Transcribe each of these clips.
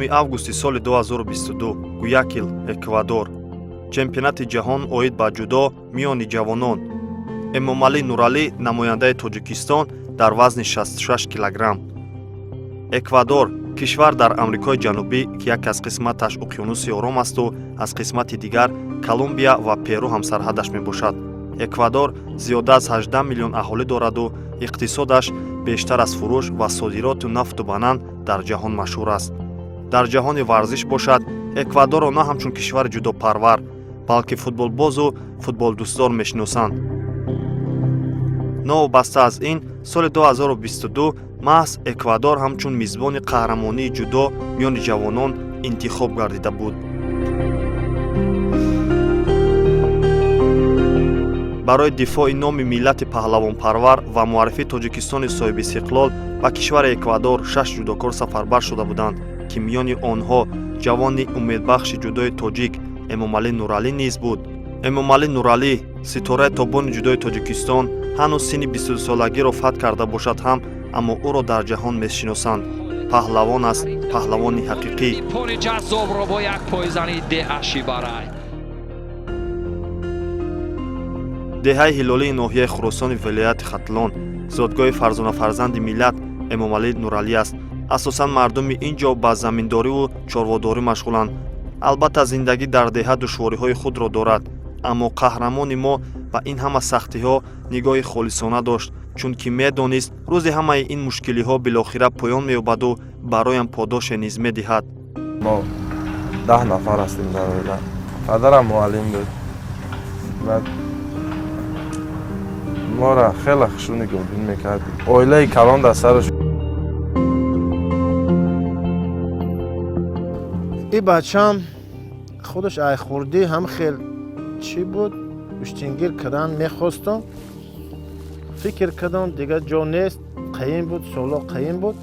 9 августи соли 2022 Гуякил, Эквадор. Чемпионати ҷаҳон оид ба ҷудо миёни ҷавонон. Эмомалӣ Нуралӣ, намояндаи Тоҷикистон, дар вазни 66 килограмм. Эквадор кишвар дар Амрикои Ҷанубӣ ки як аз қисматаш уқёнуси Ором асту аз қисмати дигар Колумбия ва Перу ҳамсарҳадаш мебошад. Эквадор зиёда аз 18 миллион аҳолӣ дораду иқтисодаш бештар аз фурӯш ва содироти нафту банан дар ҷаҳон машҳур аст. Дар ҷаҳони варзиш бошад, Эквадорро на ҳамчун кишвари ҷудопарвар, балки футболбозу футболдӯстдор мешиносанд. Новобаста аз ин, соли 2022 маҳз Эквадор ҳамчун мизбони қаҳрамонии ҷудо миёни ҷавонон интихоб гардида буд. барои дифои номи миллати паҳлавонпарвар ва муаррифии Тоҷикистони соҳиби истиқлол ба кишвари Эквадор 6 ҷудокор сафарбар шуда буданд, ки миёни онҳо ҷавони умедбахши ҷудои тоҷик Эмомалӣ Нуралӣ низ буд. Эмомалӣ Нуралӣ, ситораи тобони ҷудои Тоҷикистон, ҳанӯз синни 22-солагиро фатҳ карда бошад ҳам, аммо ӯро дар ҷаҳон мешиносанд. паҳлавон аст, паҳлавони ҳақиқӣ. деҳаи ҳилолии ноҳияи Хуросони вилояти Хатлон, зодгоҳи фарзонафарзанди миллат Эмомалӣ Нуралӣ аст. асосан мардуми ин ҷо ба заминдориву чорводорӣ машғуланд. албатта зиндагӣ дар деҳа душвориҳои худро дорад, аммо қаҳрамони мо ба ин ҳама сахтиҳо нигоҳи холисона дошт, чунки медонист рӯзи ҳамаи ин мушкилиҳо билохира поён меёбаду бароям подоше низ медиҳад. мо 10 нафар ҳастем дар оила. падарам муаллим буд. моро хеле хушрӯ нигоҳбин мекард. оилаи калон дар сараш. این بچه‌م خودش ای خوردی هم خیلی چی بود اشتینگیر کردن میخواستم فکر کردم دیگه جا نیست قیم بود سولا قیم بود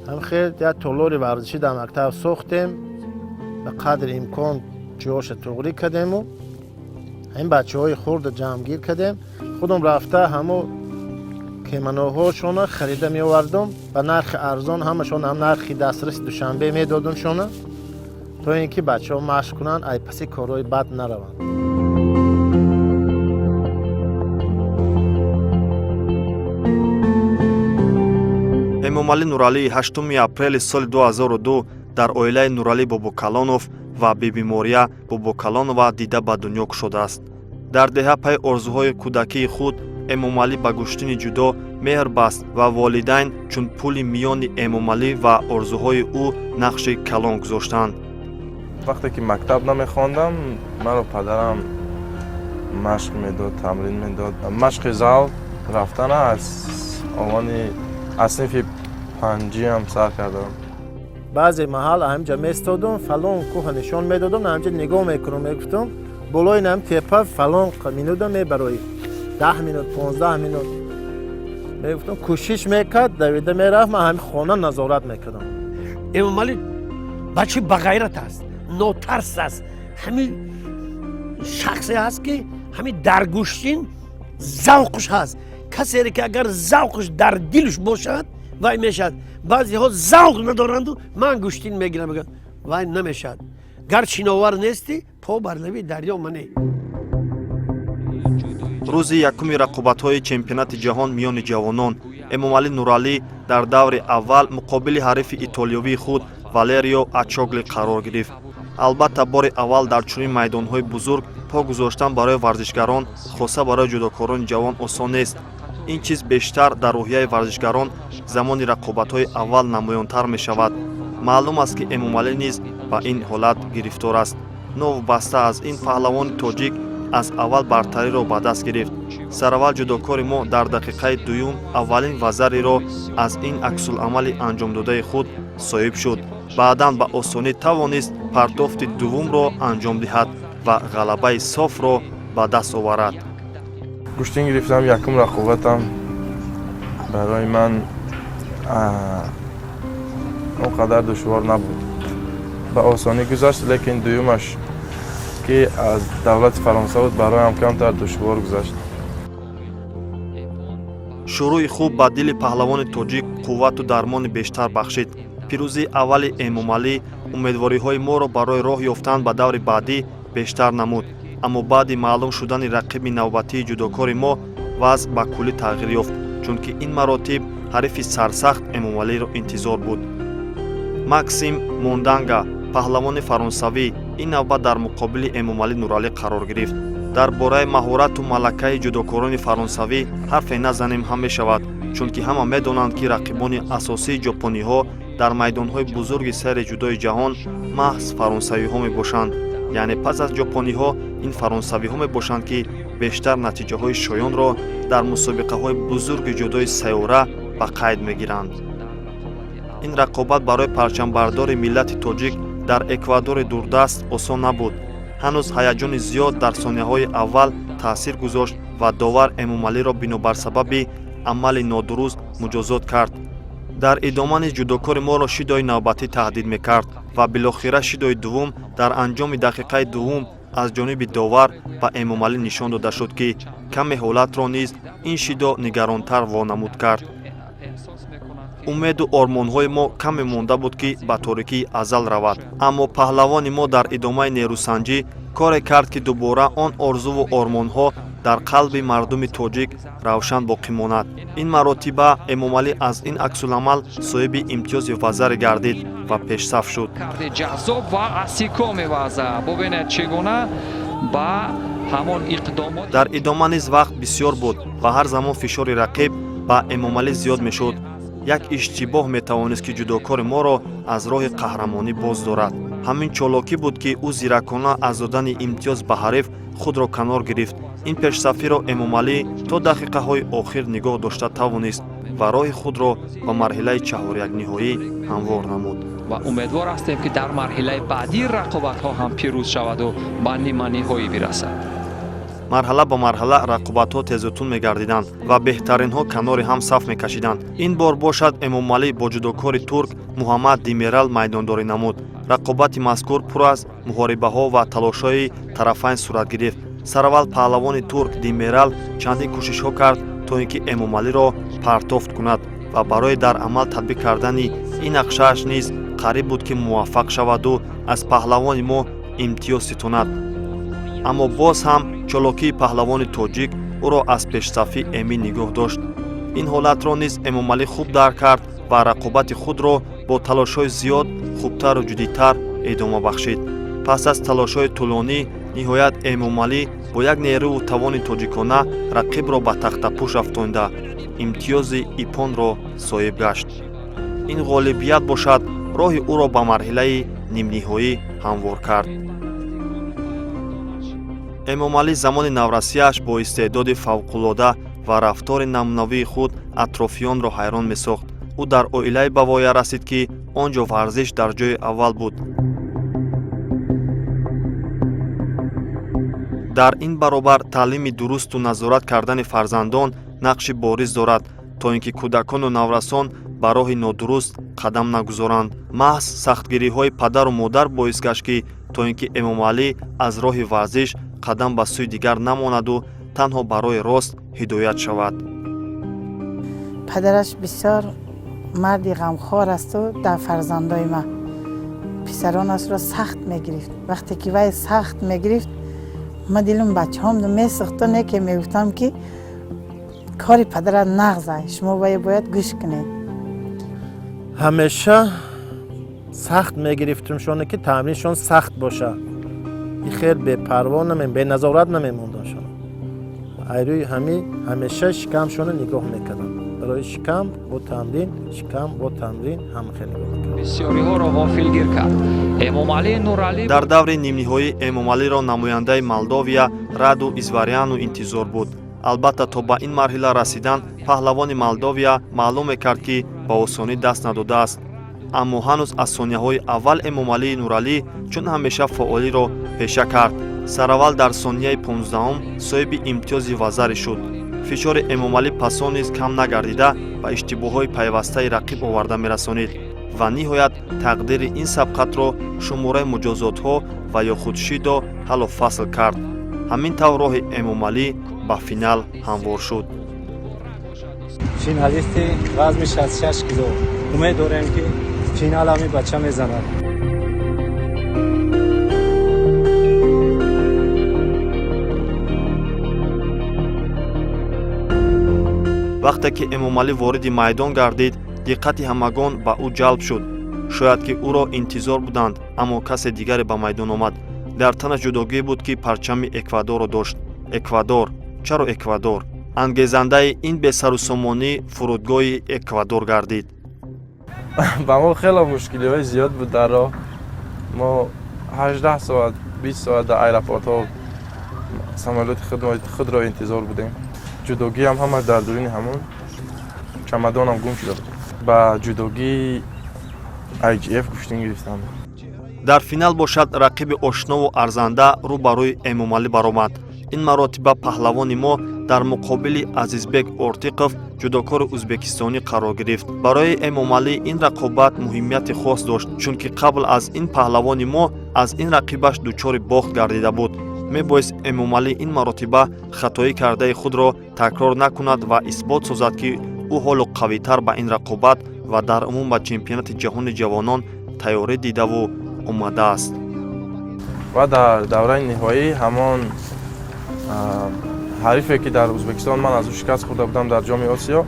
هم خیلی یک تولور ورزشی در مکتب ساختیم به قدر امکان جاش توغری کردیم و این بچه های خورد جمع گیر کردیم خودم رفته همو کیمنوهاشون خریده می آوردم به نرخ ارزان همشون هم نرخی دسترس دوشنبه میدادم شونه تا اینکه بچه‌ها مشق کنن ای پسی کارهای بد نروند. Эмомалӣ Нуралӣ 8 апрели соли 2002 дар оилаи Нуралӣ Бобокалонов ва биби Мория Бобокалонова дида ба дунё кушодааст. дар деҳа пай орзуҳои кӯдакии худ Эмомалӣ ба гӯштини ҷудо меҳр баст ва волидайн чун пули миёни Эмомалӣ ва орзуҳои ӯ нақши калон гузоштанд. вақте ки мактаб намехондам, маро падарам машқ медод, тамрин медод. машқи зал рафтана аз овони аз синфи 5-ам сар кардам. баъзе маҳал ҳамҷа меистодум, фалон кӯҳ нишон медодум, ҳамҷа нигоҳ мекунам, мегуфтам болои нам тепа фалон минута мебарои 10 минут 15 минут мегуфтам кӯшиш мекард, давида мерафт, ман ҳамин хона назорат мекардам. Эмомалӣ бачи бағайрат аст, нотарс аст, ҳамин шахсе аст ки ҳамин дар гӯштин завқуш ҳаст. касе ки агар завқуш дар дилш бошад вай мешад. баъзеҳо завқ надоранду ман гӯштин мегирам мегӯяд вай намешад. гар чиновар нести по бар лаби дарё мане. рӯзи якуми рақобатҳои чемпионати ҷаҳон миёни ҷавонон Эмомалӣ Нуралӣ дар даври аввал муқобили ҳарифи итолиёвии худ Валерио Ачогли қарор гирифт. албатта бори аввал дар чунин майдонҳои бузург по гузоштан барои варзишгарон, хоса барои ҷудокорони ҷавон осон нест. ин чиз бештар дар рӯҳияи варзишгарон замони рақобатҳои аввал намоёнтар мешавад. маълум аст ки Эмомалӣ низ ба ин ҳолат гирифтор аст. новобаста аз ин паҳлавони тоҷик аз аввал бартариро ба даст гирифт. сараввал ҷудокори мо дар дақиқаи дуюм аввалин вазариро аз ин аксуламали анҷомдодаи худ соҳиб шуд. баъдан ба осонӣ тавонист партофти дуввумро анҷом диҳад ва ғалабаи софро ба даст оварад. гӯштин гирифтам, якум рақобатам барои ман он қадар душвор набуд. ба осонӣ гузашт, лекин дуюмаш ки аз давлати Фаронса буд бароям камтар душвор гузашт. шурӯи хуб ба дили паҳлавони тоҷик қуввату дармони бештар бахшид. пирӯзии аввали Эмомалӣ умедвориҳои моро барои роҳ ёфтан ба даври баъдӣ бештар намуд, аммо баъди маълум шудани рақиби навбатии ҷудокори мо вазъ ба куллӣ тағйир ёфт, чунки ин маротиб ҳарифи сарсахт Эмомалиро интизор буд. Максим Монданга, паҳлавони фаронсавӣ, ин навбат дар муқобили Эмомалӣ Нуралӣ қарор гирифт. дар бораи маҳорату малакаи ҷудокорони фаронсавӣ ҳарфе назанем ҳам мешавад, чунки ҳама медонанд, ки рақибони асосии ҷопониҳо дар майдонҳои бузурги сайри ҷудои ҷаҳон маҳз фаронсавиҳо мебошанд. яъне пас аз ҷопониҳо ин фаронсавиҳо мебошанд, ки бештар натиҷаҳои шоёнро дар мусобиқаҳои бузурги ҷудои сайёра ба қайд мегиранд. ин рақобат барои парчамбардори миллати тоҷик дар Эквадори дурдаст осон набуд. ҳанӯз ҳаяҷони зиёд дар сонияҳои аввал таъсир гузошт ва довар Эмомалиро бинобар сабаби амали нодуруст муҷозот кард. дар идома низ ҷудокори моро шидои навбатӣ таҳдид мекард ва билохира шидои дуввум дар анҷоми дақиқаи дуввум аз ҷониби довар ба Эмомалӣ нишон дода шуд, ки каме ҳолатро низ ин шидо нигаронтар вонамуд кард. умеду ормонҳои мо каме монда буд, ки ба торикии азал равад, аммо паҳлавони мо дар идомаи нерӯсанҷӣ коре кард, ки дубора он орзуву ормонҳо дар қалби мардуми тоҷик равшан боқӣ монад. ин маротиба Эмомалӣ аз ин аксуламал соҳиби имтиёзи вазаре гардид ва пешсаф шуд. дар идома низ вақт бисёр буд ва ҳар замон фишори рақиб ба Эмомалӣ зиёд мешуд. як иштибоҳ метавонист, ки ҷудокори моро аз роҳи қаҳрамонӣ боз дорад. ҳамин чолокӣ буд, ки ӯ зиракона аз додани имтиёз ба ҳариф худро канор гирифт. ин пешсафиро Эмомалӣ то дақиқаҳои охир нигоҳ дошта тавонист ва роҳи худро ба марҳилаи чаҳорякниҳоӣ ҳамвор намуд. ва умедвор ҳастем, ки дар марҳилаи баъдии рақобатҳо ҳам пирӯз шаваду ба ниманиҳоӣ бирасад. марҳала ба марҳала рақобатҳо тезутун мегардиданд ва беҳтаринҳо канори ҳам саф мекашиданд. ин бор бошад Эмомалӣ бо ҷудокори турк Муҳаммад Димерал майдондорӣ намуд. рақобати мазкур пур аз муҳорибаҳо ва талошҳои тарафайн сурат гирифт. сараввал паҳлавони турк Димерал чандин кӯшишҳо кард, то ин ки Эмомалиро партофт кунад ва барои дар амал татбиқ кардани ин нақшааш низ қариб буд, ки муваффақ шаваду аз паҳлавони мо имтиёз ситонад. аммо боз ҳам чолокии паҳлавони тоҷик ӯро аз пешсафӣ эмин нигоҳ дошт. ин ҳолатро низ Эмомалӣ хуб дарк кард ва рақобати худро бо талошҳои зиёд хубтару ҷиддитар идома бахшид. пас аз талошҳои тӯлонӣ ниҳоят Эмомалӣ бо як нерӯву тавони тоҷикона рақибро ба тахтапӯш афтонида имтиёзи ипонро соҳиб гашт. ин ғолибият бошад роҳи ӯро ба марҳилаи нимниҳоӣ ҳамвор кард. Эмомалӣ замони наврасиаш бо истеъдоди фавқулода ва рафтори намунавии худ атрофиёнро ҳайрон месохт. ӯ дар оилае ба воя расид, ки он ҷо варзиш дар ҷои аввал буд. дар ин баробар таълими дурусту назорат кардани фарзандон нақши бориз дорад, то ин ки кӯдакону наврасон ба роҳи нодуруст қадам нагузоранд. маҳз сахтгириҳои падару модар боис гашт, ки то ин ки Эмомалӣ аз роҳи варзиш қадам ба сӯи дигар намонаду танҳо ба роҳи рост ҳидоят шавад. падараш бисёр марди ғамхор асту дар фарзандои ма писаронашро сахт мегирифт. вақте ки вай сахт мегирифт, ма дилум бачаҳомро месӯхту, не ки мегуфтам, ки кори падара нағзай, шумо вай бояд гӯш кунед. ҳамеша сахт мегирифтимшоне, ки тамриншон сахт боша. хел бепарво беназорат намемондашон. айрӯи ҳамеша шикамшона нигоҳ мекардам. барои шикам бо тамрин ҳам хел нигоҳ мекардам. бисёриҳоро ғофилгир кард. Эмомалӣ Нуралӣ дар даври нимниҳоӣ Эмомалиро намояндаи Молдовия Раду Изваряну интизор буд. албатта то ба ин марҳила расидан паҳлавони Молдовия маълум мекард, ки ба осонӣ даст надодааст. аммо ҳанӯз аз сонияҳои аввал Эмомалии Нуралӣ чун ҳамеша фаъолиро пеша кард. сараввал дар сонияи 15 соҳиби имтиёзи вазаре шуд. фишори Эмомалӣ пасон низ кам нагардида ба иштибоҳҳои пайвастаи рақиб оварда мерасонид ва ниҳоят тақдири ин сабқатро шумораи муҷозотҳо ва ё худ шидо ҳаллу фасл кард. ҳамин тавр роҳи Эмомалӣ ба финал ҳамвор шуд. финалисти вазни 66 кило умед дорем, ки فینال همی بچه میزند. вақте ки эмомалӣ вориди майдон гардид, диққати ҳамагон ба ӯ ҷалб шуд. шояд ки ӯро интизор буданд, аммо касе дигаре ба майдон омад. дар танаш ҷудогӣ буд ки парчами Эквадорро дошт. Эквадор, чаро Эквадор? ангезандаи ин бесарусомонӣ фурудгоҳи Эквадор гардид. ба мо хело мушкилиҳои зиёд буд дар роҳ. мо 18 соат 20 соат дар аэропортҳо самолёти худро интизор будем. ҷудогиам ҳамаш дар дурини ҳамон чамадонам гум шуда буд. ба ҷудогии IGF куштин гирифтам. дар финал бошад рақиби ошнову арзанда рӯ ба рӯи Эмомалӣ баромад. ин маротиба паҳлавони мо дар муқобили Азизбек Ортиқов ҷудокори ӯзбекистонӣ қарор гирифт. барои Эмомалӣ ин рақобат муҳимияти хос дошт, чунки қабл аз ин паҳлавони мо аз ин рақибаш дучори бохт гардида буд. мебоист Эмомалӣ ин маротиба хатоӣ кардаи худро такрор накунад ва исбот созад, ки ӯ ҳоло қавитар ба ин рақобат ва дар умум ба чемпионати ҷаҳони ҷавонон тайёрӣ дидаву омадааст. ва дар давраи ниҳоӣ ҳамон ҳарифе ки дар Ӯзбекистон ман аз ӯ шикаст хӯрда будам дар ҷоми Осиё,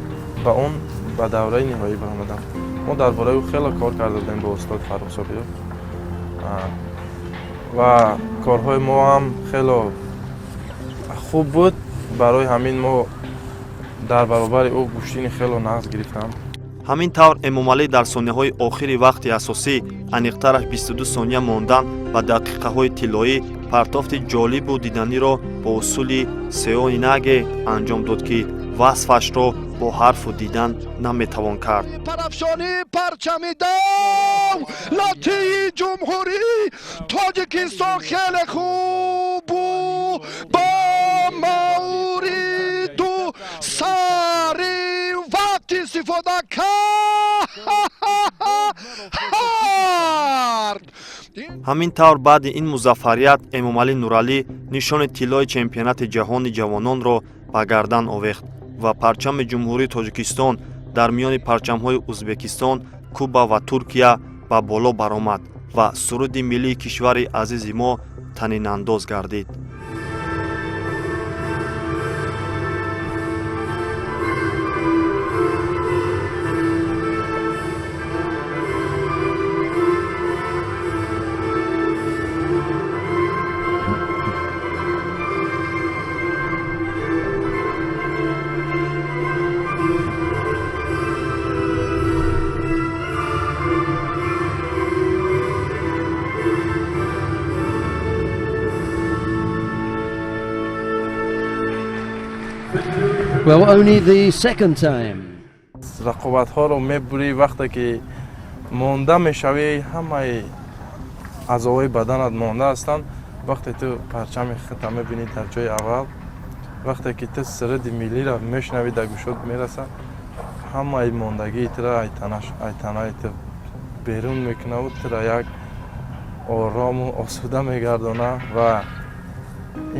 ба он ба давраи ниҳоӣ баромадам. мо дар бораи ӯ хело кор карда будем бо устод Фаррух Собиёв ва корҳои мо ҳам хело хуб буд. барои ҳамин мо дар баробари ӯ гӯштини хело нағз гирифтам. ҳамин тавр Эмомалӣ дар сониҳаи охири вақти асосӣ, аниқтараш 22 сония мондан ба дақиқаҳои тиллоӣ, партофти ҷолибу диданиро бо усули Сеоинаге анҷом дод, ки васфашро бо ҳарфу дидан наметавон кард. پرافشانی پرچمی داو لاتی جمهوری تاجیکستان خیلی خوب بود با مورد و سری وقت استفاده کرد. ҳамин тавр баъди ин музаффарият Эмомалӣ Нуралӣ нишони тиллои чемпионати ҷаҳони ҷавононро ба гардан овехт ва парчами ҷумҳурии Тоҷикистон дар миёни парчамҳои Ӯзбекистон, Куба ва Туркия ба боло баромад ва суруди миллии кишвари азизи мо танинандоз гардид. Well, only the second time. рақобатҳоро мебурӣ вақте ки монда мешавӣ, ҳамаи аъзоҳои баданат монда ҳастанд. вақте ту парчами хита мебинӣ дар ҷои аввал, вақте ки ту сириди миллиро мешунавӣ дар гӯшот мерасад, ҳамаи мондагии тура айтанаи ту берун мекунаву тура як орому осуда мегардона ва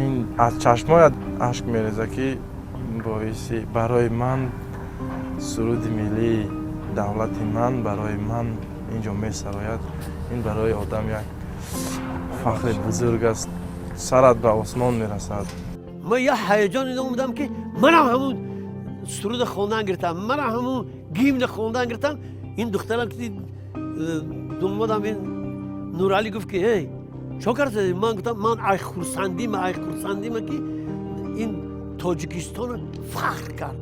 ин аз чашмоят ашк мереза, ки боиси барои ман суруди миллии давлати ман барои ман инҷо месарояд. ин барои одам як фахри бузург аст. сарат ба осмон мерасад. من یه هیجانی داشتم که منم همون سرود خواندن گرفتم، منم همون گیم خواندن گرفتم. این دخترم که دنبالم این نورالی گفت که هی چه کردی؟ من گفتم من ای خرسندیم که این تاجیکستان فخر کرد.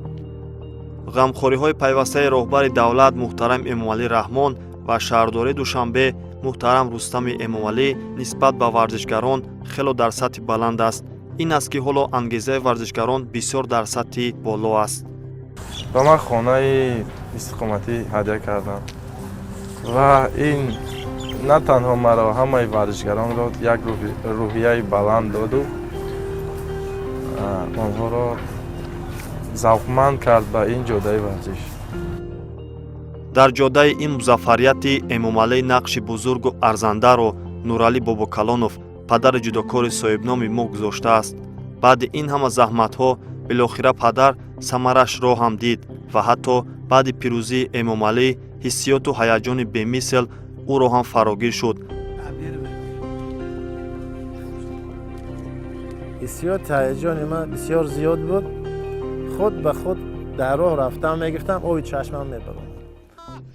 ғамхориҳои пайвастаи роҳбари давлат муҳтарам Эмомалӣ Раҳмон ва шаҳрдори Душанбе муҳтарам Рустами Эмомалӣ нисбат ба варзишгарон хело дар сатҳи баланд аст. ин аст ки ҳоло ангезаи варзишгарон бисёр дар сатҳи боло аст. ба ман хонаи истиқоматӣ ҳадя карданд ва ин на танҳо маро, ҳамаи варзишгаронро як рӯҳияи баланд доду онҳоро завқманд кард ба ин ҷодаи варзиш. дар ҷодаи ин музаффарияти Эмомалӣ нақши бузургу арзандаро Нуралӣ Бобокалонов, падари ҷудокори соҳибноми мо гузоштааст. баъди ин ҳама заҳматҳо билохира падар самарашро ҳам дид ва ҳатто баъди пирӯзии Эмомалӣ ҳиссиёту ҳаяҷони бемисл ӯро ҳам фарогир шуд. ҳиссиёт ҳаяҷони ман бисёр зиёд буд. худ ба худ дар роҳ рафтан мегирифтам, оби чашмам мебард.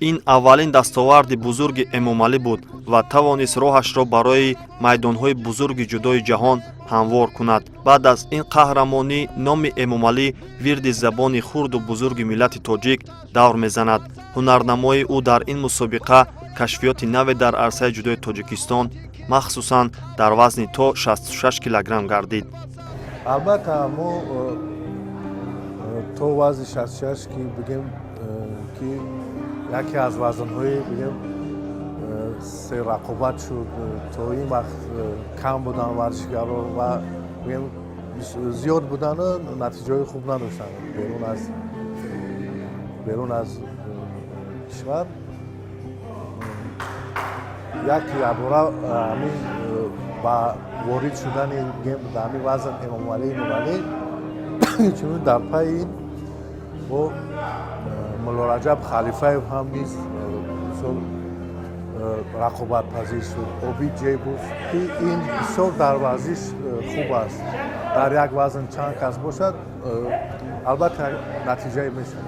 ин аввалин дастоварди бузурги Эмомалӣ буд ва тавонист роҳашро барои майдонҳои бузурги ҷудои ҷаҳон ҳамвор кунад. баъд аз ин қаҳрамонӣ номи Эмомалӣ вирди забони хурду бузурги миллати тоҷик давр мезанад. ҳунарнамои ӯ дар ин мусобиқа кашфиёти наве дар арсаи ҷудои Тоҷикистон, махсусан дар вазни то 66 килограмм гардид. албатта мо то вазни 66 ки бигем ки яке аз вазнҳои бигем серрақобат шуд. То ин вақт кам будан варзишгаро ва бигем зиёд будан натиҷаҳои хуб надоштанд берун аз кишвар. ябора ҳамин ба ворид шудани ҳамин вазн Эмомалии Нуралӣ чунин дар пайи ин бо мулло Раҷаб Халифаев ҳам низ рақобатпазир шуд. Обид Ҷейбов ки ин бисёр дар варзиш хуб аст. дар як вазн чанд кас бошад, албатта натиҷае мешавад.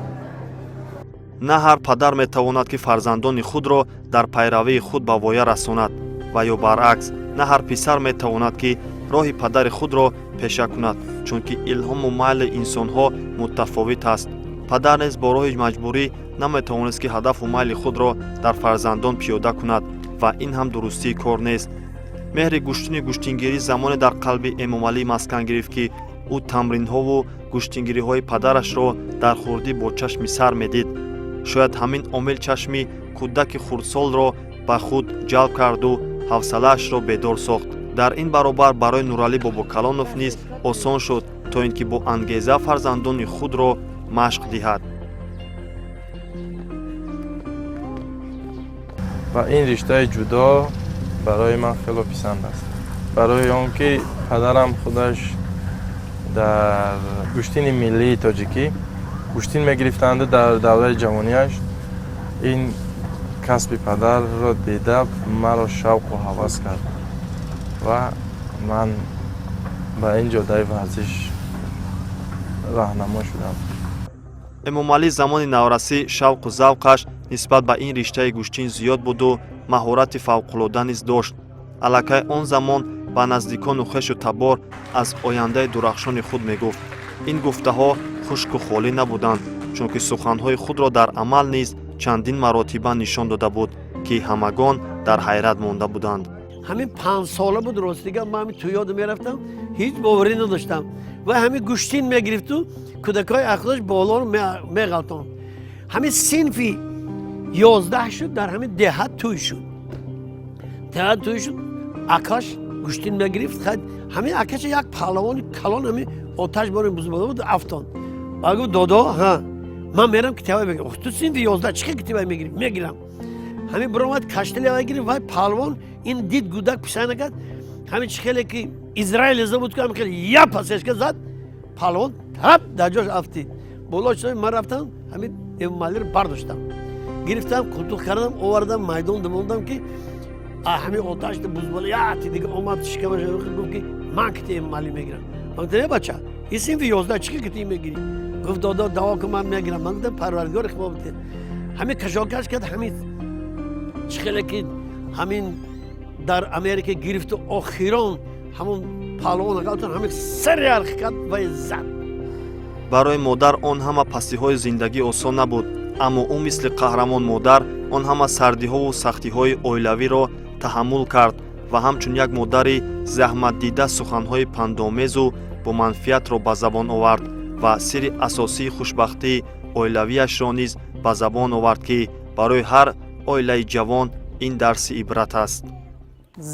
На ҳар падар метавонад ки фарзандони худро дар пайравии худ ба воя расонад ва ё баръакс, на ҳар писар метавонад ки роҳи падари худро пеша кунад, чунки илҳому майли инсонҳо мутафовит аст. падар низ бо роҳи маҷбурӣ наметавонист ки ҳадафу майли худро дар фарзандон пиёда кунад ва ин ҳам дурустии кор нест. меҳри гӯштини гӯштингирӣ замоне дар қалби Эмомалӣ маскан гирифт ки ӯ тамринҳову гӯштингириҳои падарашро дар хурдӣ бо чашми сар медид. шояд ҳамин омил чашми кӯдаки хурдсолро ба худ ҷалб карду ҳавсалаашро бедор сохт. дар ин баробар барои Нуралӣ Бобокалонов низ осон шуд то ин ки бо ангеза фарзандони худро машқ диҳад. ва ин риштаи ҷудо барои ман хело писанд аст. барои он ки падарам худаш дар гӯштини миллии тоҷикӣ гӯштин мегирифтанду дар давраи ҷавониаш ин касби падарро дида маро шавқу ҳавас кард ва ман ба ин ҷодаи варзиш раҳнамо шудам. Эмомалӣ замони наврасӣ шавқу завқаш нисбат ба ин риштаи гӯштин зиёд буду маҳорати фавқулода низ дошт. аллакай он замон ба наздикону хешу табор аз ояндаи дурахшони худ мегуфт. ин гуфтаҳо хушку холӣ набуданд, чунки суханҳои худро дар амал низ чандин маротиба нишон дода буд, ки ҳамагон дар ҳайрат монда буданд. ҳамин 5 сола буд ростига ман ҳамин ту ёд мерафтам, ҳеҷ боварӣ надоштам ва ҳамин гӯштин мегирифту кӯдакҳои ахлош болоро меғалтонд. ҳамин синфи 11 шуд, дар ҳамин деҳат туй шуд. акаш гӯштин мегирифт, ҳамин акаш як паҳлавони калон ҳамин оташ бори бузбода буд афтон. ва гуфт додо, ҳа ман мерам китаба мегирам. ту синфи 11 чӣ китаба мегирӣ? мегирам. ҳамин биромад кашталия гирифт, вай паҳлавон ин дид гӯдак писана кард, ҳамин чӣ хеле ки Израил забуд ки ҳамин хеле я пасешка зад, паҳлавон тап дар ҷош афтид. боло шудам, ман рафтам ҳамин Эмомалиро бардоштам, гирифтам, қултуқ кардам, овардам майдон мондам ки ҳамин оташда бузбола яъти дига омад шикамаш гуфт ки ман кити Эмомалӣ мегирам. ман гуфтам бача ин синфи 11 чӣ кити мегирӣ? гуфт додо даво ки ман мегирам. ман гуфтам парвардигори хумо бите. ҳамин кашокаш кард, ҳамин чӣ хеле ки ҳамин дар Америка гирифту охирон ҳамон паҳлавон галтон ҳамин сари арх кард ва зад. барои модар он ҳама пастиҳои зиндагӣ осон набуд, аммо ӯ мисли қаҳрамон модар он ҳама сардиҳову сахтиҳои оилавиро таҳаммул кард ва ҳамчун як модари заҳматдида суханҳои пандомезу бо манфиатро ба забон овард ва сирри асосии хушбахтии оилавиашро низ ба забон овард ки барои ҳар оилаи ҷавон ин дарси ибрат аст.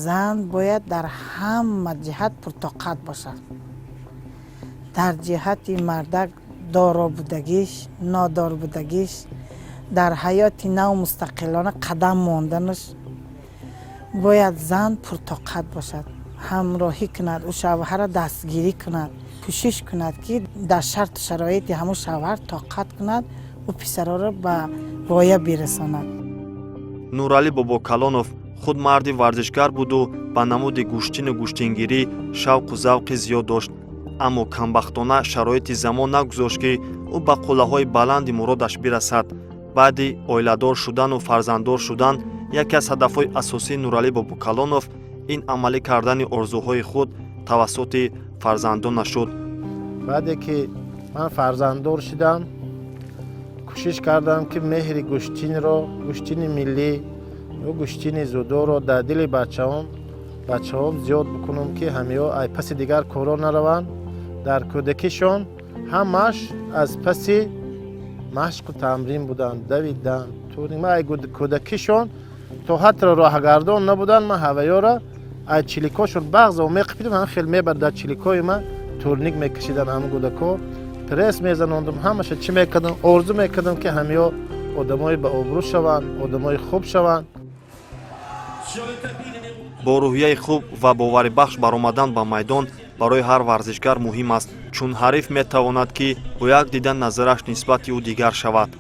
зан бояд дар ҳама ҷиҳат пуртоқат бошад. дар ҷиҳати мардак доро будагиш, нодор будагиш, дар ҳаёти нав мустақилона қадам монданаш бояд зан пуртоқат бошад. ҳамроҳӣ кунад, ӯ шавҳарро дастгирӣ кунад, кӯшиш кунад ки дар шарту шароити ҳамун шавҳар тоқат кунад, و پسرها را به غایه برساند. нуралӣ бобокалонов худ марди варзишгар буду ба намуди гӯштину гӯштингирӣ шавқу завқи зиёд дошт, аммо камбахтона шароити замон нагузошт ки ӯ ба қуллаҳои баланди муродаш бирасад. баъди оиладор шудану фарзанддор шудан яке аз ҳадафҳои асосии нуралӣ бобокалонов ин амалӣ кардани орзуҳои худ тавассути фарзандонаш шуд. баъде ки ман фарзанддор шудам, кӯшиш кардам ки меҳри гӯштинро, гӯштини миллӣ ё гӯштини зӯдоро дар дили бачаҳом зиёд бикунам ки ҳамеҳо аз паси дигар коро нараванд. дар кӯдакишон ҳамаш аз паси машқу тамрин буданд, давидан, турнима. ай кӯдакишон то ҳатро роҳгардон набуданд, ман ҳаваёра аз чиликошон бағзо меқипидам, ҳам хел мебард дар чиликои ман турник мекашиданд. ҳам кӯдако пресс мезанондам, ҳамаша чӣ мекардам, орзу мекардам ки ҳамеҳо одамои баобрӯ шаванд, одамои хуб шаванд. бо рӯҳияи хуб ва боварибахш баромадан ба майдон барои ҳар варзишгар муҳим аст, чун ҳариф метавонад ки бо як дидан назараш нисбати ӯ дигар шавад.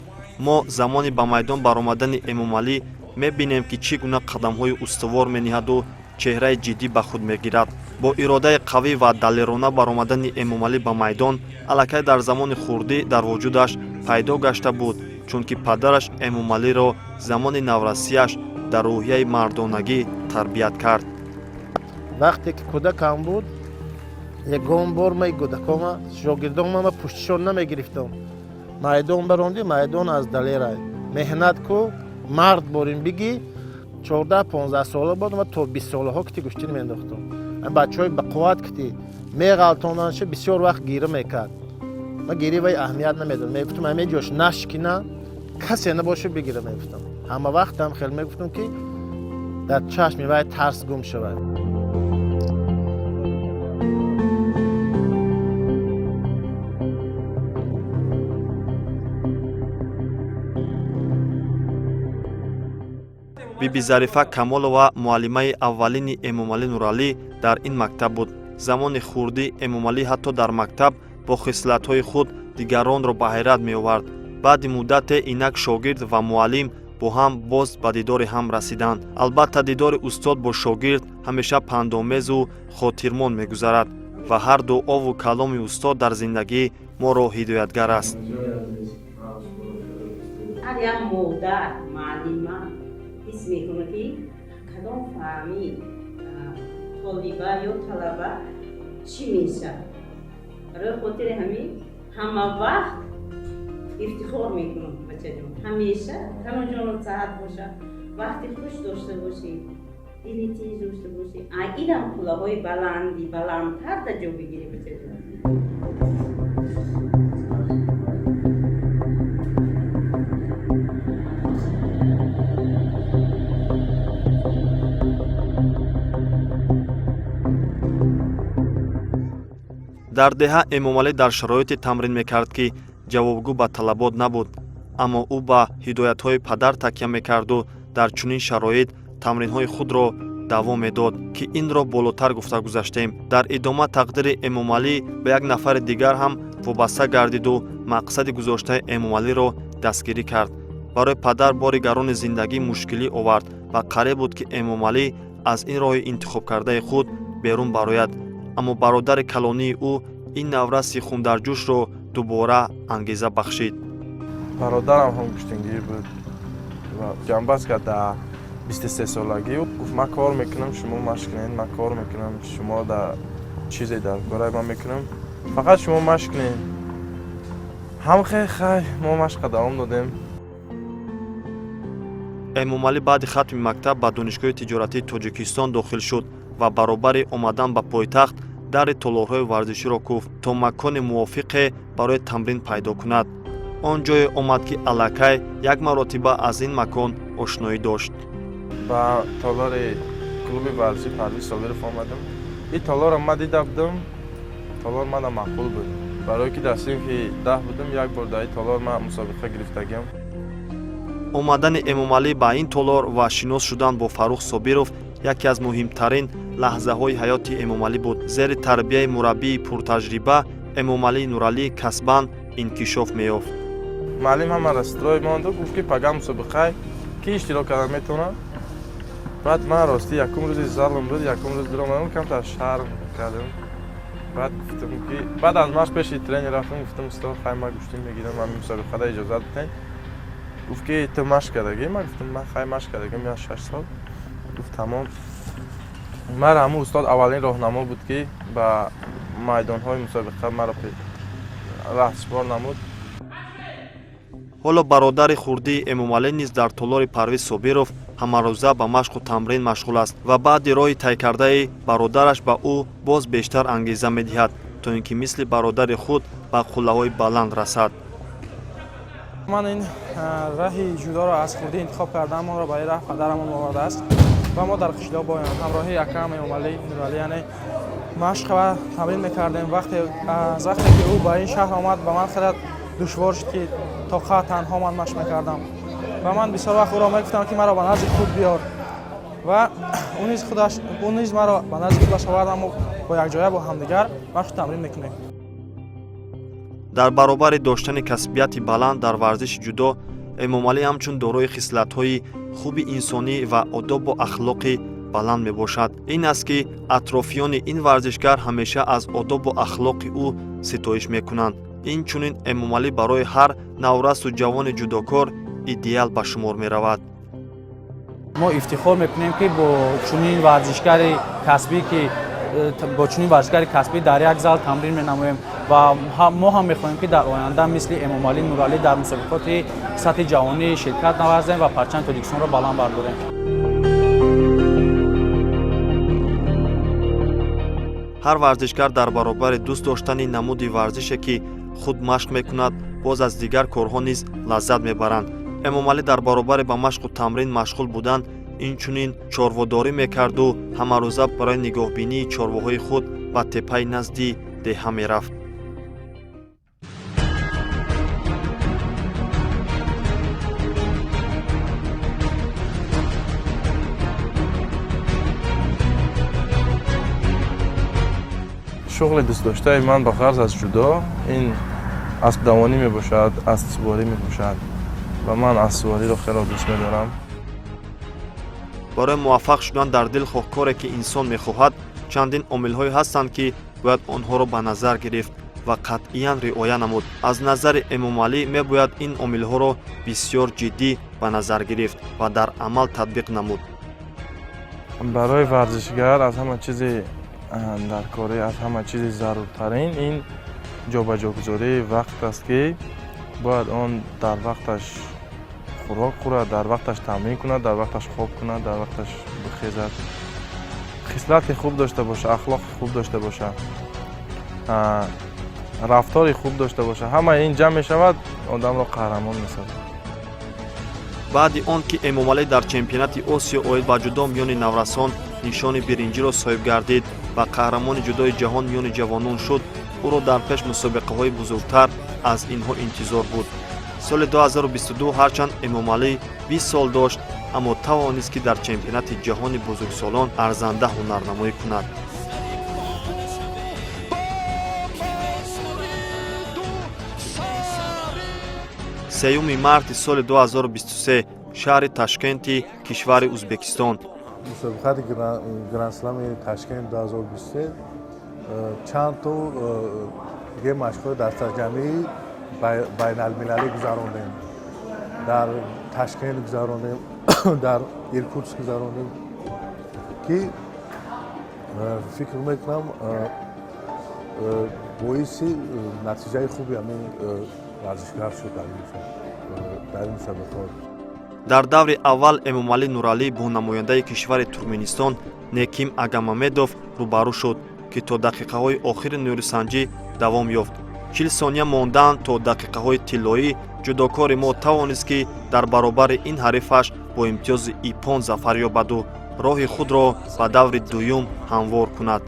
мо замони ба майдон баромадани Эмомалӣ мебинем ки чӣ гуна қадамҳои устувор мениҳаду чеҳраи ҷиддӣ ба худ мегирад. бо иродаи қавӣ ва далерона баромадани Эмомалӣ ба майдон аллакай дар замони хурдӣ дар вуҷудаш пайдо гашта буд, чунки падараш Эмомалиро замони наврасияш дар рӯҳияи мардонагӣ тарбият кард. вақте ки кӯдакам буд, ягон бор май кӯдакома шогирдома ма пуштишон намегирифтам. майдон баронди, майдон аз далера меҳнат ку, мард борин биги. 14-15 сола будам, то 20 солаҳо кити гӯштин мендохтам. бачаҳои бақувват кити меғалтонданша бисёр вақт гира мекард. ма гирӣ вай аҳамият намедодам, мегуфтам ҳаме ҷош нашкина, касе набоша бигира мегуфтам. ҳама вақтам хел мегуфтам ки дар чашми вай тарс гум шавад. биби зарифа камолова муаллимаи аввалини Эмомалӣ Нуралӣ дар ин мактаб буд. замони хурдӣ Эмомалӣ ҳатто дар мактаб бо хислатҳои худ дигаронро ба ҳайрат меовард. баъди муддате инак шогирд ва муаллим бо ҳам боз ба дидори ҳам расиданд. албатта дидори устод бо шогирд ҳамеша пандомезу хотирмон мегузарад ва ҳар дуову каломи устод дар зиндагӣ моро ҳидоятгар аст. ҳар як модар муаллима ҳис мекунад ки кадом фаҳми толиба ё талаба чӣ мешавад. барои хотири ҳамин ҳама вақт ифтихор мекунам бачаҷон. ҳамеша таноҷону саҳат бошад, вақти хуш дошта бошед, дили тиз дошта бошед. инам қуллаҳои баландтар дар ҷо бигирӣ бачаҷон. дар деҳа Эмомалӣ дар шароите тамрин мекард ки ҷавобгӯ ба талабот набуд, аммо ӯ ба ҳидоятҳои падар такя мекарду дар чунин шароит тамринҳои худро давом медод, ки инро болотар гуфта гузаштем. дар идома тақдири Эмомалӣ ба як нафари дигар ҳам вобаста гардиду мақсади гузоштаи Эмомалиро дастгирӣ кард. барои падар бори гарони зиндагӣ мушкилӣ овард ва қариб буд ки Эмомалӣ аз ин роҳи интихобкардаи худ берун барояд, аммо бародари калонии ӯ ин навраси хундарҷӯшро дубора ангеза бахшид. бародарам ҳам гӯштингир буд ва ҷанбаст кард дар 23 солагӣ. гуфт ман кор мекунам, шумо машқ кунед, ман кор мекунам, шумо дар чизе дар бораи ман мекунам, фақат шумо машқ кунед. ҳам хай мо машқqa давом додем. Эмомалӣ баъди хатми мактаб ба донишгоҳи тиҷоратии Тоҷикистон дохил шуд ва баробари омадан ба пойтахт дари толорҳои варзиширо куфт, то макони мувофиқе барои тамрин пайдо кунад. он ҷое омад ки аллакай як маротиба аз ин макон ошноӣ дошт. ба толори клуби варзиши Парвиз Собиров омадам. ин толорро ман дида будам, толор мана мақбул буд. барое ки дар синфи 10 будам, як бор дар ин толор ман мусобиқа гирифтагиам. омадани Эмомалӣ ба ин толор ва шинос шудан бо Фаррух Собиров яке аз муҳимтарин лаҳзаҳои ҳаёти Эмомалӣ буд. зери тарбияи мураббии пуртаҷриба Эмомалӣ Нуралӣ касбан инкишоф меёфт. маълим ҳамаро строй монду, гуфт ки пага мусобиқаи ки иштирок кардан метавонад. Баъд ман рости якум рӯзи залм буд, якум рӯз биромадам, камтар шарм кардам. Баъд гуфтам ки баъд аз маш пеши тренер рафтам, гуфтам устод хай ман гӯштӣ мегирам, ман мусобиқада иҷозат битаҳед. Гуфт ки ту машқ кардагӣ? Ман гуфтам ман хай машқ кардагам, я 6 сол. Гуфт тамом. Мара ҳамун устод аввалин роҳнамо буд ки ба майдонҳои мусобиқа маро раҳбор намуд. ҳоло бародари хурдии Эмомалӣ низ дар толори Парвиз Собиров ҳамарӯза ба машқу тамрин машғул аст ва баъди роҳи тайкардаи бародараш ба ӯ боз бештар ангеза медиҳад, то ин ки мисли бародари худ ба қуллаҳои баланд расад. ман ин раҳи ҷудоро аз хурдӣ интихоб кардам, онро ба ин раҳ падарамон овардааст ва мо дар қишлоқ бо ҳамроҳи акам Эмомалӣ Нуралӣ яъне машқ ва тамрин мекардем. Аз вақте ки ӯ ба ин шаҳр омад, ба ман хеле душвор шуд ки то қад танҳо ман машқ мекардам ва ман бисёр вақт ӯро мегуфтам ки маро ба назди худ биёр ва ӯ низ маро ба назди худаш овардам. бо якҷоя бо ҳамдигар машқу тамрин мекунем. дар баробари доштани касбияти баланд дар варзиши ҷудо, Эмомалӣ ҳамчун дорои хислатҳои хуби инсонӣ ва одобу ахлоқи баланд мебошад. ин аст ки атрофиёни ин варзишгар ҳамеша аз одобу ахлоқи ӯ ситоиш мекунанд. инчунин Эмомалӣ барои ҳар наврасу ҷавони ҷудокор идеал ба шумор меравад. мо ифтихор мекунем ки бо чунин варзишгари касбӣ ки бо чунин варзишгари касбӣ дар як зал тамрин менамоем ва мо ҳам мехоҳем ки дар оянда мисли Эмомалӣ Нуралӣ дар мусобиқоти сатҳи ҷаҳонӣ ширкат наварзем ва парчами Тоҷикистонро баланд бардорем. ҳар варзишгар дар баробари дӯст доштани намуди варзише ки худ машқ мекунад, боз аз дигар корҳо низ лаззат мебаранд. Эмомалӣ дар баробари ба машқу тамрин машғул будан инчунин чорводорӣ мекарду ҳамарӯза барои нигоҳбинии чорвоҳои худ ба теппаи назди деҳа мерафт. шуғли дӯстдоштаи ман ба ғарз аз ҷудо ин аспдавонӣ мебошад, аспсуворӣ мебошад ва ман аспсувориро хело дӯст медорам. барои муваффақ шудан дар дил хоҳкоре ки инсон мехоҳад, чандин омилҳое ҳастанд ки бояд онҳоро ба назар гирифт ва қатъиян риоя намуд. аз назари Эмомалӣ мебояд ин омилҳоро бисёр ҷиддӣ ба назар гирифт ва дар амал татбиқ намуд. барои варзишгар аз ҳама чизи дар корӣ аз ҳама чизи заруртарин ин ҷобаҷогузории вақт аст ки бояд он дар вақташ хӯрок хӯрад, дар вақташ тамрин кунад, дар вақташ хоб кунад, дар вақташ бихезад, хислати хуб дошта боша, ахлоқи хуб дошта боша, рафтори хуб дошта боша. ҳама ин ҷамъ мешавад, одамро қаҳрамон месозад. баъди он ки Эмомалӣ дар чемпионати Осиё оид ба ҷудо миёни наврасон нишони биринҷиро соҳиб гардид ва қаҳрамони ҷудои ҷаҳон миёни ҷавонон шуд, ӯро дар пеш мусобиқаҳои бузургтар аз инҳо интизор буд. соли 2022 ҳарчанд Эмомалӣ 20 сол дошт, аммо тавонист ки дар чемпионати ҷаҳони бузургсолон арзанда ҳунарнамоӣ кунад. 3 марти соли 2023 шаҳри Ташкенти кишвари Узбекистон. мусобиқати гранд-слами Ташкент 2023 чанд то машқҳои дастаҷамии байналмилалӣ гузарондем. дар Ташкент гузарондем, дар Иркутск гузарондем ки фикр мекунам боиси натиҷаи хуби ҳамин варзишгар шуд дар ин мусобиқот. дар даври аввал Эмомалӣ Нуралӣ бо намояндаи кишвари Туркменистон Неким Агамамедов рӯбарӯ шуд ки то дақиқаҳои охири нӯрисанҷӣ давом ёфт. 40 сония мондан то дақиқаҳои тиллоӣ ҷудокори мо тавонист ки дар баробари ин ҳарифаш бо имтиёзи ипон зафар ёбаду роҳи худро ба даври дуюм ҳамвор кунад.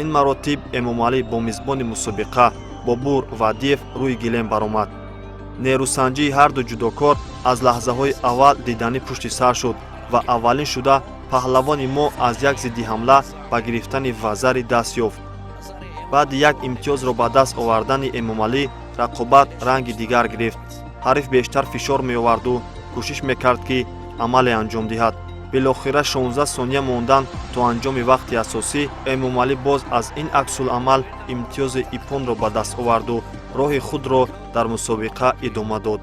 ин маротиб Эмомалӣ бо мизбони мусобиқа Бобур Вадиев рӯи гилем баромад. нерӯсанҷии ҳарду ҷудокор аз лаҳзаҳои аввал диданӣ пушти сар шуд ва аввалин шуда паҳлавони мо аз як зидди ҳамла ба гирифтани вазари даст ёфт. баъди як имтиёзро ба даст овардани Эмомалӣ рақобат ранги дигар гирифт. ҳариф бештар фишор меоварду кӯшиш мекард ки амале анҷом диҳад. билохира 16 сония мондан то анҷоми вақти асосӣ Эмомалӣ боз аз ин аксуламал имтиёзи ипонро ба даст оварду роҳи худро дар мусобиқа идома дод.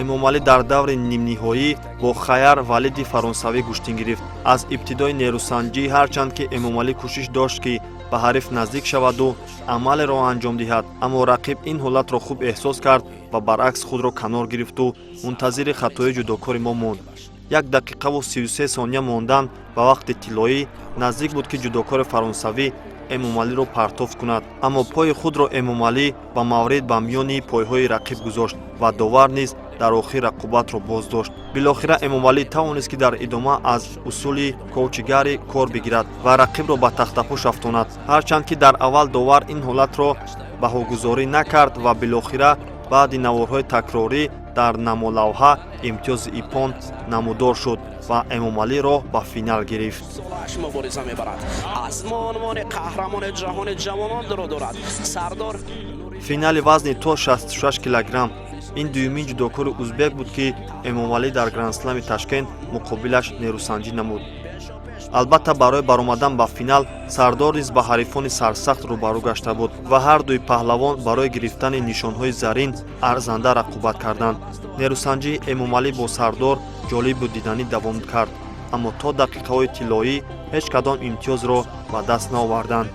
Эмомалӣ дар даври нимниҳоӣ бо Хаяр Валиди фаронсавӣ куштин гирифт. Аз ибтидои нерӯсанҷӣ ҳарчанд ки Эмомалӣ кӯшиш дошт ки ба ҳариф наздик шаваду амалеро анҷом диҳад, аммо рақиб ин ҳолатро хуб эҳсос кард ва баръакс худро канор гирифту мунтазири хатои ҷудокори мо монд. 1 дақиқаву 33 сония мондан ба вақти тиллоӣ наздик буд ки ҷудокори фаронсавӣ Эмомалиро партофт кунад, аммо пои худро Эмомалӣ ба маврид ба миёни пойҳои рақиб гузошт ва довар низ дар охир рақобатро боз дошт. Билохира Эмомалӣ тавонист ки дар идома аз усули коучигарӣ кор бигирад ва рақибро ба тахтапӯш афтонад, ҳарчанд ки дар аввал довар ин ҳолатро баҳогузорӣ накард ва билохира баъди наворҳои такрорӣ дар намолавҳа имтиёзи ипон намудор шуд ва Эмомалӣ роҳ ба финал гирифт. финали вазни то 66 килограмм. ин дуюмин ҷудокори узбек буд ки Эмомалӣ дар грандслами Ташкент муқобилаш нерӯсанҷӣ намуд. албатта барои баромадан ба финал Сардор низ ба ҳарифони сарсахт рӯбарӯ гашта буд ва ҳар дуи паҳлавон барои гирифтани нишонҳои зарин арзанда рақобат карданд. нерӯсанҷии Эмомалӣ бо Сардор ҷолибу диданӣ давом кард, аммо то дақиқаҳои тиллоӣ ҳеҷ кадом имтиёзро ба даст наоварданд.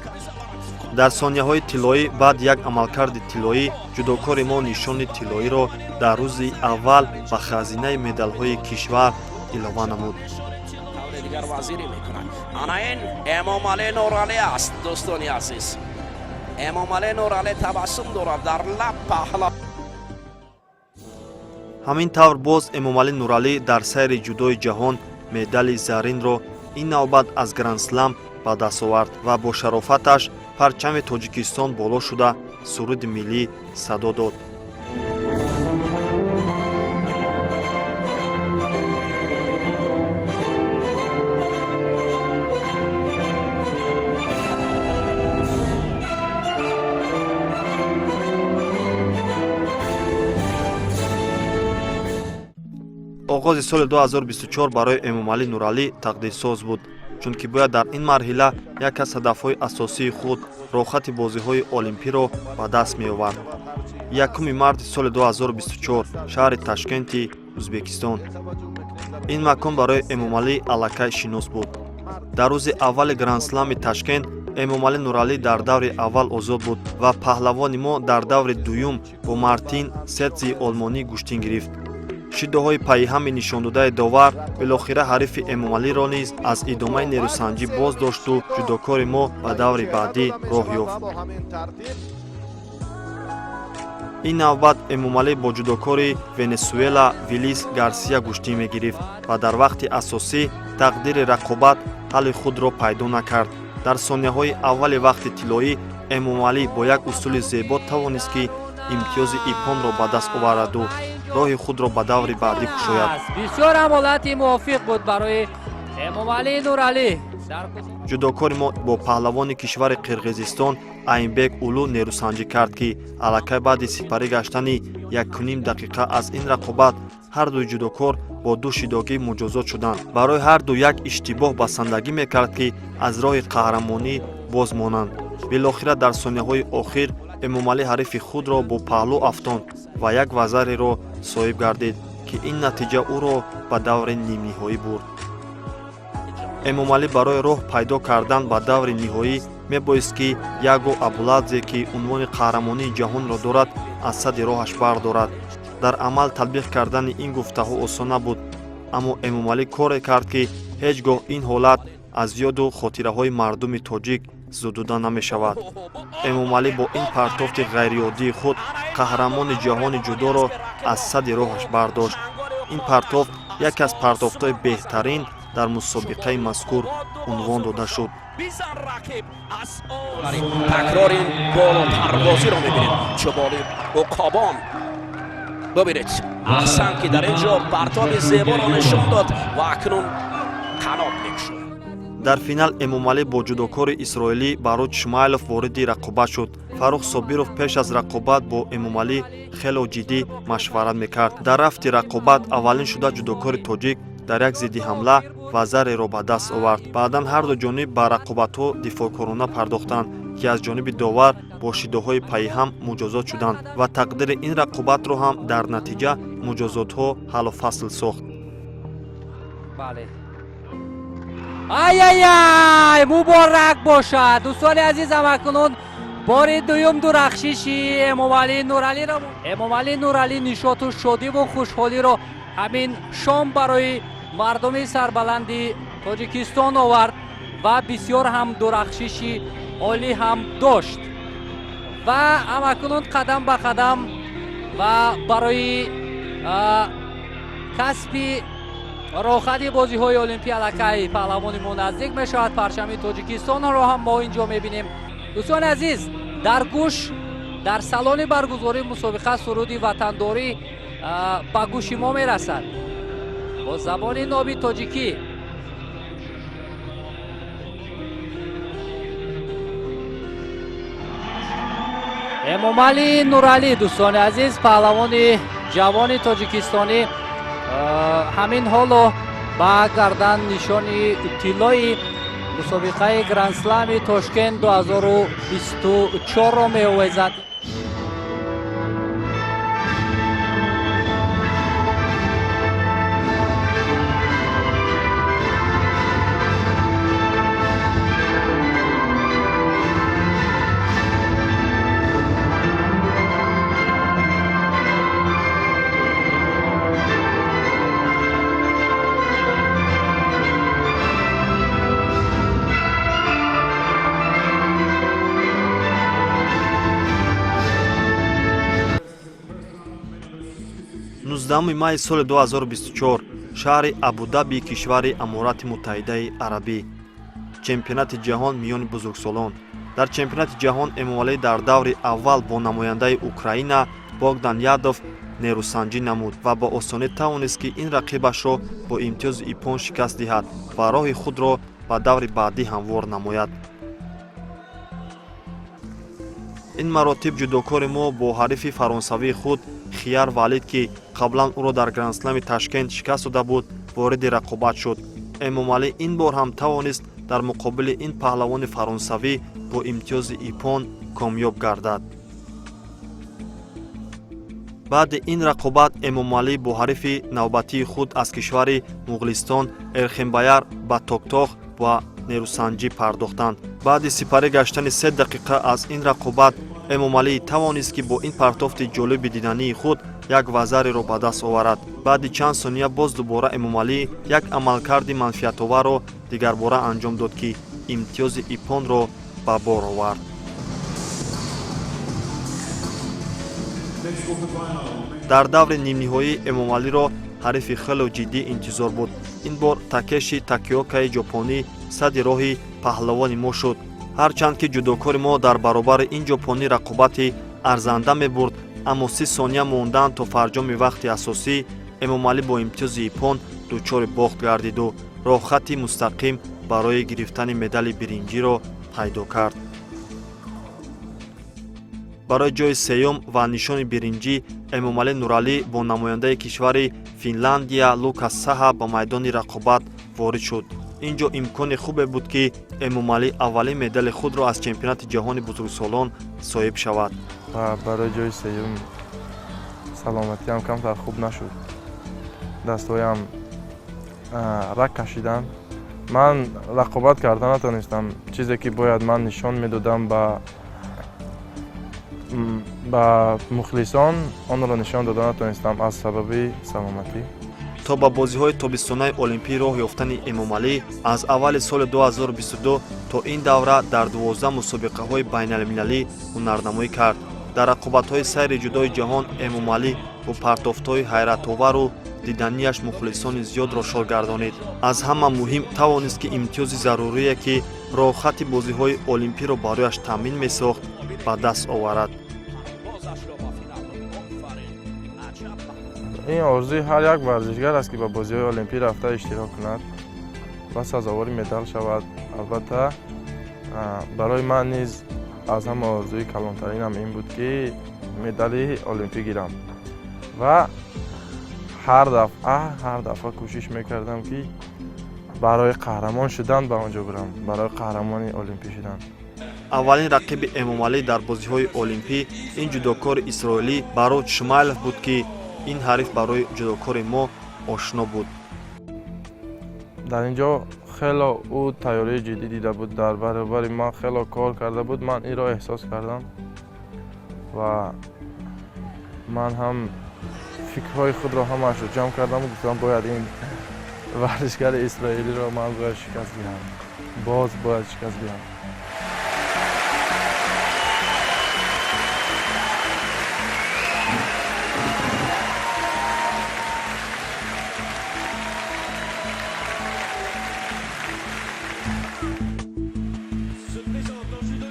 дар сонияҳои тиллоӣ баъд як амалкарди тиллоӣ ҷудокори мо нишони тиллоиро дар рӯзи аввал ба хазинаи медалҳои кишвар илова намуд. Эмомалӣ Нуралӣ аст, дӯстони азиз. Эмомалӣ Нуралӣ табассум дорад дар лаб паҳла. ҳамин тавр боз Эмомалӣ Нуралӣ дар сайри ҷудои ҷаҳон медали заринро ин навбат аз грандслам ба даст овард ва бо шарофаташ парчами Тоҷикистон боло шуда суруди миллӣ садо дод. оғози соли 2024 барои Эмомалӣ Нуралӣ тақдирсоз буд, чунки бояд дар ин марҳила як аз ҳадафҳои асосии худ рохати бозиҳои олимпиро ба даст меовард. 1 марти соли 2024 шаҳри Ташкенти Ӯзбекистон. ин макон барои Эмомалӣ аллакай шинос буд. дар рӯзи аввали грандслами Ташкент Эмомалӣ Нуралӣ дар даври аввал озод буд ва паҳлавони мо дар даври дуюм бо Мартин Сетзи олмонӣ куштин гирифт. шиддаҳои пайҳами нишондодаи довар билохира ҳарифи Эмомалиро низ аз идомаи нерӯсанҷӣ боз дошту ҷудокори мо ба даври баъдӣ роҳ ёфт. ин навбат Эмомалӣ бо ҷудокори Венесуэла Виллис Гарсия куштин мегирифт ва дар вақти асосӣ тақдири рақобат ҳалли худро пайдо накард. дар сонияҳои аввали вақти тиллоӣ Эмомалӣ бо як усули зебо тавонист ки имтиёзи ипонро ба даст овараду роҳи худро ба даври баъдӣ кушояд. бисёр ҳолати мувофиқ буд барои Эмомалӣ Нуралӣ. ҷудокори мо бо паҳлавони кишвари Қирғизистон Айнбек Улу нерӯсанҷӣ кард ки аллакай баъди сипарӣ гаштани 1.5 дақиқа аз ин рақобат ҳар дуи ҷудокор бо ду шидогӣ муҷозот шуданд. барои ҳар ду як иштибоҳ басандагӣ мекард ки аз роҳи қаҳрамонӣ боз монанд. билохира дар сонияҳои охир Эмомалӣ ҳарифи худро бо паҳлӯ афтонд ва як вазареро соҳиб гардид ки ин натиҷа ӯро ба даври нимниҳоӣ бурд. Эмомалӣ барои роҳ пайдо кардан ба даври ниҳоӣ мебоист ки Яго Абуладзе ки унвони қаҳрамонии ҷаҳонро дорад аз сади роҳаш бардорад. дар амал татбиқ кардани ин гуфтаҳо осон набуд, аммо Эмомалӣ коре кард ки ҳеҷ гоҳ ин ҳолат аз ёду хотираҳои мардуми тоҷик зудуда намешавад. Эмомалӣ бо ин партофти ғайриоддии худ қаҳрамони ҷаҳони ҷудоро аз сади роҳаш бардошт. ин партофт яке аз партофтҳои беҳтарин дар мусобиқаи мазкур унвон дода шуд. تکرار این بالا پروازی رو میبینید چوبالی و کابان ببینید احسن که در اینجا پرتاب زیبا رو نشون داد و اکنون قنات میکشه. дар финал эмомалӣ бо ҷудокори исроилӣ баруд шмайлов вориди рақобат шуд. фаррух собиров пеш аз рақобат бо эмомалӣ хело ҷиддӣ машварат мекард. дар рафти рақобат аввалин шуда ҷудокори тоҷик дар як зидди ҳамла вазареро ба даст овард. баъдан ҳарду ҷониб ба рақобатҳо дифоъкорона пардохтанд ки аз ҷониби довар бо шидоҳои пайҳам муҷозот шуданд ва тақдири ин рақобатро ҳам дар натиҷа муҷозотҳо ҳаллу фасл сохт. бале ай муборак бошад дӯстони азизам. акнун бори дуюм дурахшиши эмомалӣ нуралиро эмомалӣ нуралӣ нишоту шодиву хушҳолиро ҳамин шом барои мардуми сарбаланди тоҷикистон овард ва бисёр ҳам дурахшиши олӣ ҳам дошт ва ҳамакнун қадам ба қадам ва барои касби рохати бозиҳои олимпия аллакай паҳлавонимон наздик мешавад. парчами тоҷикистонро ҳам мо инҷо мебинем. дӯстони азиз, дар гӯш дар салони баргузории мусобиқа суруди ватандорӣ ба гӯши мо мерасад бо забони ноби тоҷикӣ. эмомалӣ нуралӣ, дӯстони азиз, паҳлавони ҷавони тоҷикистонӣ ҳамин ҳоло ба гардан нишони тиллои мусобиқаи гранд-слами Тошкент 2024-ро меовезад. май соли 2024 шаҳри Абу-Даби кишвари Аморати Муттаҳидаи Арабӣ. чемпионати ҷаҳон миёни бузургсолон. дар чемпионати ҷаҳон эмомалӣ дар даври аввал бо намояндаи Украина Богдан Ядов нерӯсанҷӣ намуд ва ба осонӣ тавонист ки ин рақибашро бо имтиёзи иппон шикаст диҳад ва роҳи худро ба даври баъдӣ ҳамвор намояд. ин маротиб ҷудокори мо бо ҳарифи фаронсавии худ Хияр Валид ки қаблан ӯро дар гранд-слами Ташкент шикаст дода буд, вориди рақобат шуд. эмомалӣ ин бор ҳам тавонист дар муқобили ин паҳлавони фаронсавӣ бо имтиёзи иппон комёб гардад. баъди ин рақобат эмомалӣ бо ҳарифи навбатии худ аз кишвари Муғлистон Эрхембаяр ба токтох ва нерӯсанҷӣ пардохтанд. баъди сипарӣ гаштани 3 дақиқа аз ин рақобат эмомалӣ тавонист ки бо ин партофти ҷолиби дидании худ як вазареро ба даст оварад. баъди чанд сония боз дубора эмомалӣ як амалкарди манфиатоварро дигарбора анҷом дод ки имтиёзи иппонро ба бор овард. дар даври нимниҳоӣ эмомалиро ҳарифи хело ҷиддӣ интизор буд. ин бор Такеши Такиокаи ҷопонӣ садди роҳи паҳлавони мо шуд. ҳарчанд ки ҷудокори мо дар баробари ин ҷопонӣ рақобати арзанда мебурд, аммо 30 сония мондан то фарҷоми вақти асосӣ эмомалӣ бо имтиёзи иппон дучори бохт гардиду роҳхати мустақим барои гирифтани медали биринҷиро пайдо кард. барои ҷои сеюм ва нишони биринҷӣ эмомалӣ нуралӣ бо намояндаи кишвари Финляндия Лукас Саҳа ба майдони рақобат ворид шуд. ин ҷо имкони хубе буд ки эмомалӣ аввалин медали худро аз чемпионати ҷаҳони бузургсолон соҳиб шавад. барои ҷои сеюм саломатиам камтар хуб нашуд. дастҳоям рак кашиданд. ман рақобат карда натонистам. чизе ки бояд ман нишон медодам ба мухлисон, онро нишон дода натонистам аз сабаби саломатӣ. то ба бозиҳои тобистонаи олимпӣ роҳ ёфтани эмомалӣ аз аввали соли 2022 то ин давра дар 12 мусобиқаҳои байналмилалӣ ҳунарнамоӣ кард. дар рақобатҳои сайри ҷудои ҷаҳон эмомалӣ бо партофтҳои ҳайратовару диданияш мухлисони зиёдро шод гардонид. аз ҳама муҳим тавонист ки имтиёзи зарурие ки роҳхати бозиҳои олимпиро барояш таъмин месохт ба даст оварад. ин орзуи ҳар як варзишгар аст ки ба бозиҳои олимпӣ рафта иштирок кунад. ва сазовори медал шавад. Албатта барои ман низ аз ҳама орзуи калонтаринам ин буд ки медали олимпӣ гирам ва ҳар дафъа кӯшиш мекардам ки барои қаҳрамон шудан ба он ҷо бирам, барои қаҳрамони олимпӣ шудан. аввалин рақиби Эмомалӣ дар бозиҳои олимпӣ ин ҷудокори исроилӣ Баруд Шмайлов буд ки ин ҳариф барои ҷудокори мо ошно буд. дар ин ҷо хело ӯ тайёрии ҷиддӣ дида буд, дар баробари ман хело кор карда буд, ман инро эҳсос кардам ва ман ҳам фикрҳои худро ҳамаашро ҷамъ кардам ва гуфтам бояд ин варзишгари исроилиро ман бояд шикаст диҳам, боз бояд шикаст диҳам.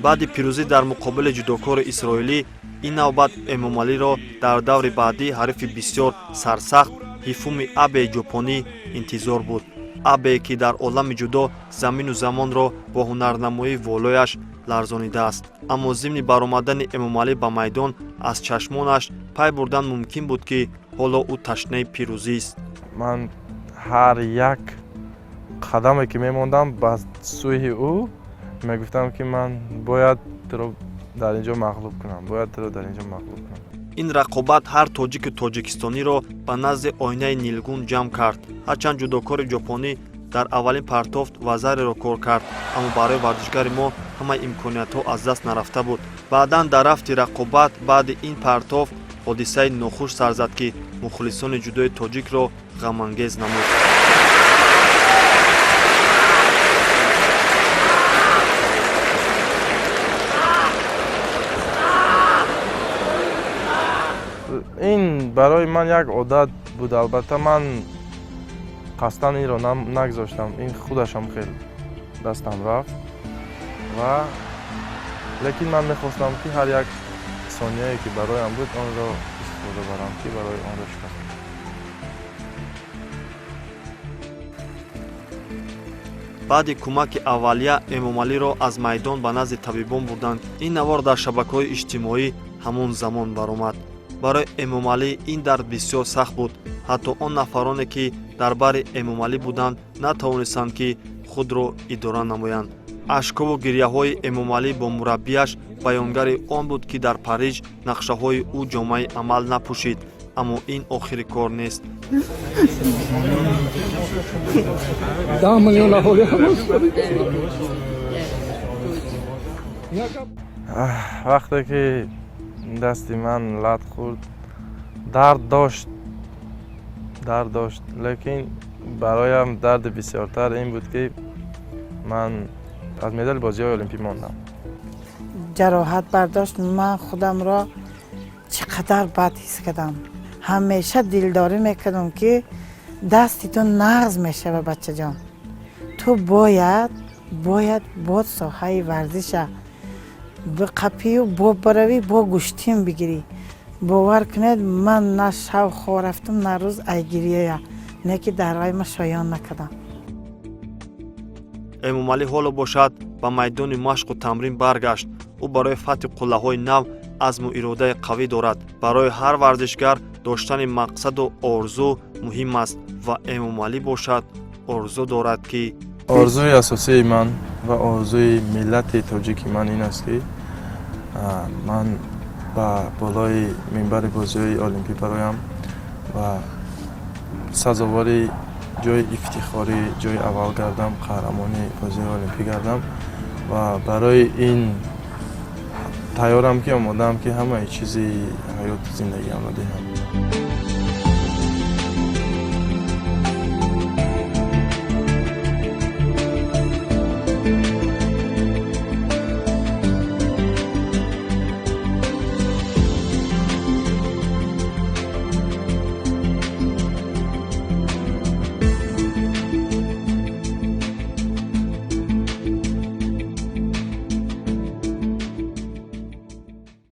баъди пирӯзӣ дар муқобили ҷудокори исроилӣ ин навбат Эмомалиро дар даври баъдӣ ҳарифи бисёр сарсахт Ҳифуми Абеи ҷопонӣ интизор буд. Абее ки дар олами ҷудо замину замонро бо ҳунарнамоии волояш ларзонидааст. Аммо зимни баромадани Эмомалӣ ба майдон аз чашмонаш пай бурдан мумкин буд ки ҳоло ӯ ташнаи пирӯзист. Ман ҳар як қадаме ки мемондам ба сӯи ӯ мегуфтам ки ман бояд туро дар ин ҷо мағлуб кунам, бояд туро дар ин ҷо мағлуб кунам. ин рақобат ҳар тоҷику тоҷикистониро ба назди оинаи нилгун ҷамъ кард. ҳарчанд ҷудокори ҷопонӣ дар аввалин партофт вазареро кор кард, аммо барои варзишгари мо ҳамаи имкониятҳо аз даст нарафта буд. баъдан дар рафти рақобат баъди ин партофт ҳодисаи нохуш сар зад ки мухлисони ҷудои тоҷикро ғамангез намуд. ин барои ман як одат буд. Албатта ман қасдан инро нагзоштам, ин худашам хел дастам рафт ва лекин ман мехостам ки ҳар як сонияе ки бароям буд онро истифода барам ки барои онро шикаст. баъди кӯмаки аввалия Эмомалиро аз майдон ба назди табибон бурданд. ин навор дар шабакаҳои иҷтимоӣ ҳамон замон баромад. барои Эмомалӣ ин дард бисёр сахт буд. ҳатто он нафароне ки дар бари Эмомалӣ буданд натавонистанд ки худро идора намоянд. ашкову гирьяҳои Эмомалӣ бо мураббияш баёнгари он буд ки дар Париж нақшаҳои ӯ ҷомаи амал напӯшид. аммо ин охири кор нест. вақте ки дасти ман лат хурд, дард дошт, лекин бароям дарди бисёртар ин буд ки ман аз медали бозиҳои олимпӣ мондам. ҷароҳат бардошт, ман худамро чиқадар бад ҳис кардам. ҳамеша дилдорӣ мекардам ки дасти ту нағз мешава бачаҷон. ту бояд бо соҳаи варзиша қапию бо баравӣ бо гӯштим бигирӣ. бовар кунед ман на шав хо рафтам на рӯз айгирия, не ки дар рай ма шоён накардам. Эмомалӣ ҳоло бошад ба майдони машқу тамрин баргашт. ӯ барои фатҳи қуллаҳои нав азму иродаи қавӣ дорад. барои ҳар варзишгар доштани мақсаду орзу муҳим аст ва Эмомалӣ бошад орзу дорад ки орзуи асосии ман ва орзуи миллати тоҷики ман ин аст ки ман ба болои минбари бозиҳои олимпӣ бароям ва сазовори ҷои ифтихорӣ, ҷои аввал гардам, қаҳрамони бозиҳои олимпӣ гардам ва барои ин тайёрам ки омодаам ки ҳамаи чизи ҳаёти зиндагиамро диҳам.